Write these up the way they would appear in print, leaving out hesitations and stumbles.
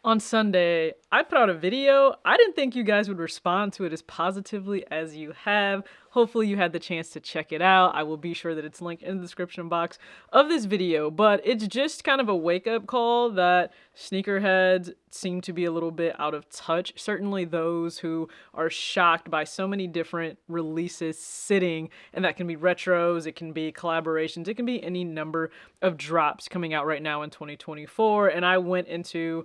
On Sunday, I put out a video. I didn't think you guys would respond to it as positively as you have. Hopefully you had the chance to check it out. I will be sure that it's linked in the description box of this video, but it's just kind of a wake-up call that sneakerheads seem to be a little bit out of touch. Certainly those who are shocked by so many different releases sitting, and that can be retros, it can be collaborations, it can be any number of drops coming out right now in 2024, and I went into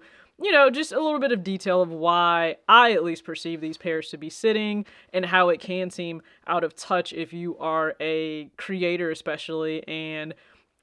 just a little bit of detail of why I at least perceive these pairs to be sitting and how it can seem out of touch if you are a creator, especially, and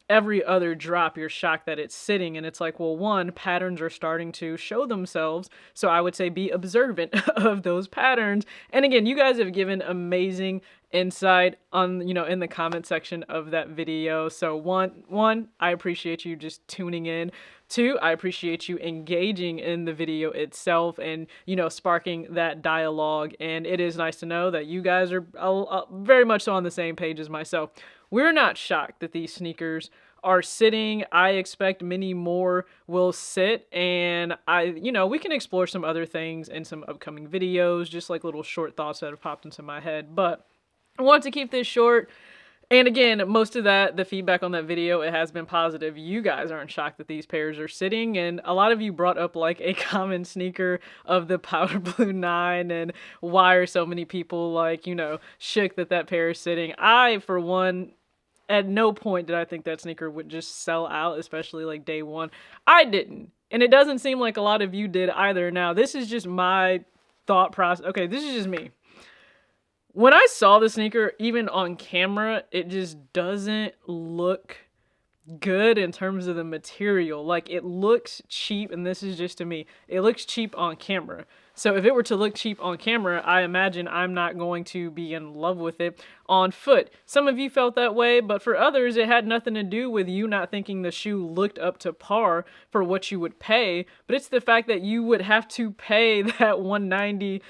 every other drop you're shocked that it's sitting. And it's like, well, one, patterns are starting to show themselves, so I would say be observant of those patterns. And again, you guys have given amazing insight on in the comment section of that video. So one I appreciate you just tuning in. Two, I appreciate you engaging in the video itself and sparking that dialogue. And it is nice to know that you guys are very much so on the same page as myself. We're not shocked that these sneakers are sitting. I expect many more will sit, and we can explore some other things in some upcoming videos, just like little short thoughts that have popped into my head. But I want to keep this short. And again, most of the feedback on that video, it has been positive. You guys aren't shocked that these pairs are sitting, and a lot of you brought up like a common sneaker of the powder blue 9 and why are so many people like, shook that that pair is sitting. I, for one, at no point did I think that sneaker would just sell out, especially like day one. I didn't. And it doesn't seem like a lot of you did either. Now, this is just my thought process. Okay, this is just me. When I saw the sneaker, even on camera, it just doesn't look good in terms of the material. Like, it looks cheap, and this is just to me, it looks cheap on camera. So if it were to look cheap on camera, I imagine I'm not going to be in love with it on foot. Some of you felt that way, but for others, it had nothing to do with you not thinking the shoe looked up to par for what you would pay, but it's the fact that you would have to pay that 190,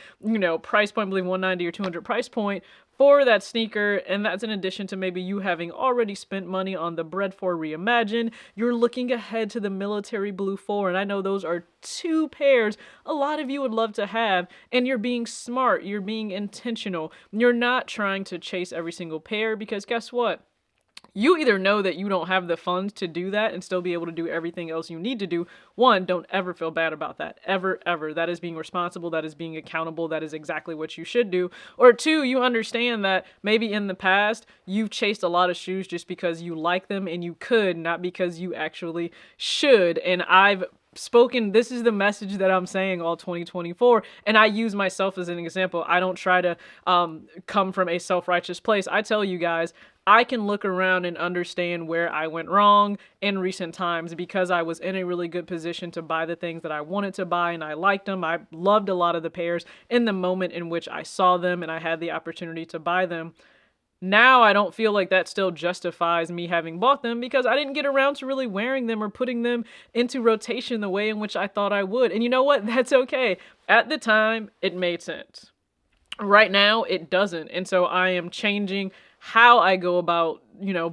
price point, I believe 190 or 200 price point for that sneaker, and that's in addition to maybe you having already spent money on the Bread 4 Reimagine. You're looking ahead to the Military Blue 4, and I know those are two pairs a lot of you would love to have, and you're being smart, you're being intentional. You're not trying to chase every single pair, because guess what? You either know that you don't have the funds to do that and still be able to do everything else you need to do. One, don't ever feel bad about that. Ever, ever. That is being responsible. That is being accountable. That is exactly what you should do. Or two, you understand that maybe in the past you've chased a lot of shoes just because you like them and you could, not because you actually should. And I've spoken, this is the message that I'm saying all 2024, and I use myself as an example. I don't try to come from a self-righteous place. I tell you guys, I can look around and understand where I went wrong in recent times because I was in a really good position to buy the things that I wanted to buy, and I liked them. I loved a lot of the pairs in the moment in which I saw them and I had the opportunity to buy them. Now I don't feel like that still justifies me having bought them because I didn't get around to really wearing them or putting them into rotation the way in which I thought I would. And you know what? That's okay. At the time, it made sense. Right now, it doesn't. And so I am changing how I go about,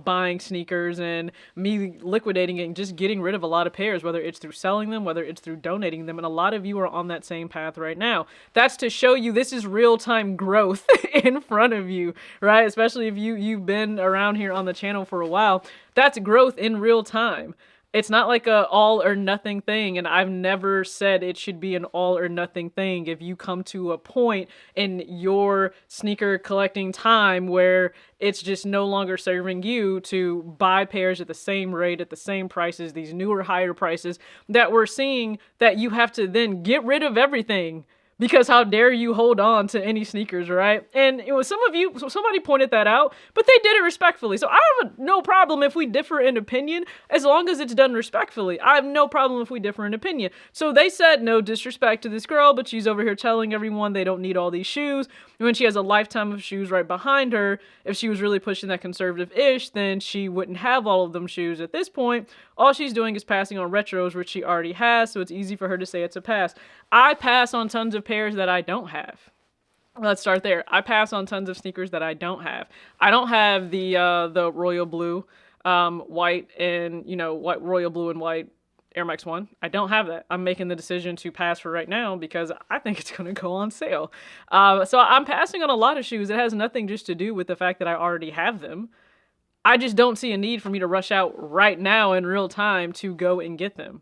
buying sneakers and me liquidating it and just getting rid of a lot of pairs, whether it's through selling them, whether it's through donating them. And a lot of you are on that same path right now. That's to show you this is real-time growth in front of you, right? Especially if you've been around here on the channel for a while. That's growth in real time. It's not like a all or nothing thing, and I've never said it should be an all or nothing thing. If you come to a point in your sneaker collecting time where it's just no longer serving you to buy pairs at the same rate, at the same prices, these newer higher prices that we're seeing, that you have to then get rid of everything. Because how dare you hold on to any sneakers, right? And it was somebody pointed that out, but they did it respectfully. So I have no problem if we differ in opinion, as long as it's done respectfully. I have no problem if we differ in opinion. So they said no disrespect to this girl, but she's over here telling everyone they don't need all these shoes. When she has a lifetime of shoes right behind her, if she was really pushing that conservative-ish, then she wouldn't have all of them shoes at this point. All she's doing is passing on retros, which she already has, so it's easy for her to say it's a pass. I pass on tons of pairs that I don't have. Let's start there. I pass on tons of sneakers that I don't have. I don't have the royal blue, white and white royal blue and white Air Max 1. I don't have that. I'm making the decision to pass for right now because I think it's going to go on sale. So I'm passing on a lot of shoes. It has nothing just to do with the fact that I already have them. I just don't see a need for me to rush out right now in real time to go and get them.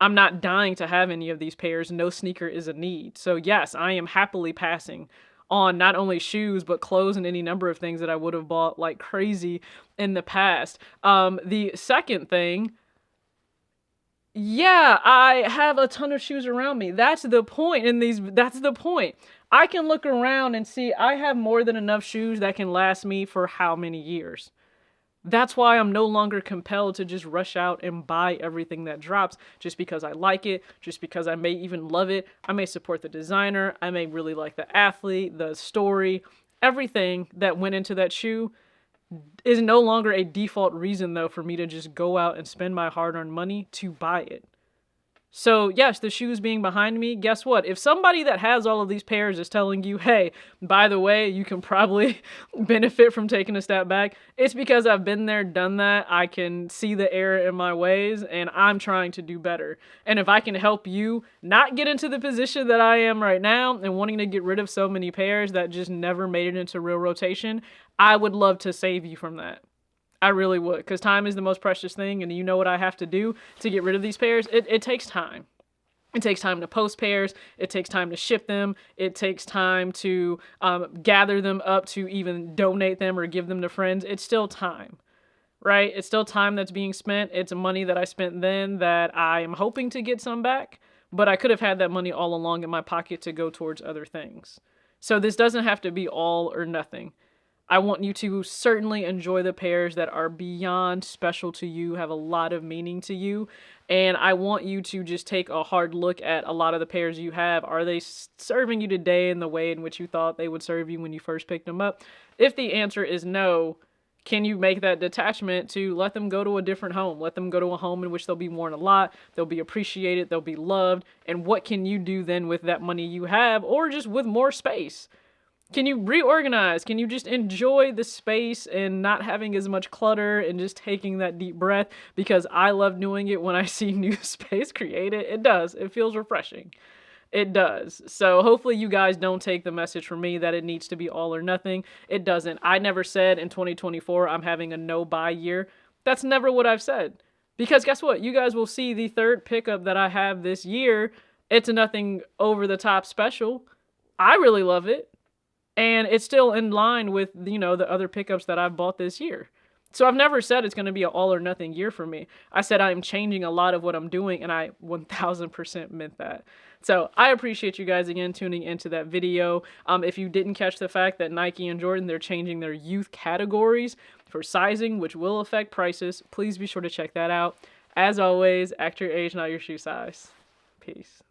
I'm not dying to have any of these pairs. No sneaker is a need. So yes, I am happily passing on not only shoes, but clothes and any number of things that I would have bought like crazy in the past. The second thing, yeah, I have a ton of shoes around me. That's the point in these, that's the point. I can look around and see I have more than enough shoes that can last me for how many years. That's why I'm no longer compelled to just rush out and buy everything that drops just because I like it, just because I may even love it. I may support the designer. I may really like the athlete, the story. Everything that went into that shoe is no longer a default reason, though, for me to just go out and spend my hard-earned money to buy it. So yes, the shoes being behind me, guess what? If somebody that has all of these pairs is telling you, hey, by the way, you can probably benefit from taking a step back, it's because I've been there, done that. I can see the error in my ways and I'm trying to do better. And if I can help you not get into the position that I am right now and wanting to get rid of so many pairs that just never made it into real rotation, I would love to save you from that. I really would, because time is the most precious thing, and you know what I have to do to get rid of these pairs? It takes time. It takes time to post pairs. It takes time to ship them. It takes time to gather them up to even donate them or give them to friends. It's still time, right? It's still time that's being spent. It's money that I spent then that I am hoping to get some back, but I could have had that money all along in my pocket to go towards other things. So this doesn't have to be all or nothing. I want you to certainly enjoy the pairs that are beyond special to you, have a lot of meaning to you. And I want you to just take a hard look at a lot of the pairs you have. Are they serving you today in the way in which you thought they would serve you when you first picked them up? If the answer is no, can you make that detachment to let them go to a different home? Let them go to a home in which they'll be worn a lot, they'll be appreciated, they'll be loved. And what can you do then with that money you have, or just with more space? Can you reorganize? Can you just enjoy the space and not having as much clutter and just taking that deep breath? Because I love doing it when I see new space created. It does. It feels refreshing. It does. So hopefully you guys don't take the message from me that it needs to be all or nothing. It doesn't. I never said in 2024 I'm having a no buy year. That's never what I've said. Because guess what? You guys will see the third pickup that I have this year. It's a nothing over the top special. I really love it. And it's still in line with, you know, the other pickups that I've bought this year. So I've never said it's going to be an all or nothing year for me. I said I'm changing a lot of what I'm doing, and I 1000% meant that. So I appreciate you guys again tuning into that video. If you didn't catch the fact that Nike and Jordan, they're changing their youth categories for sizing, which will affect prices, please be sure to check that out. As always, act your age, not your shoe size. Peace.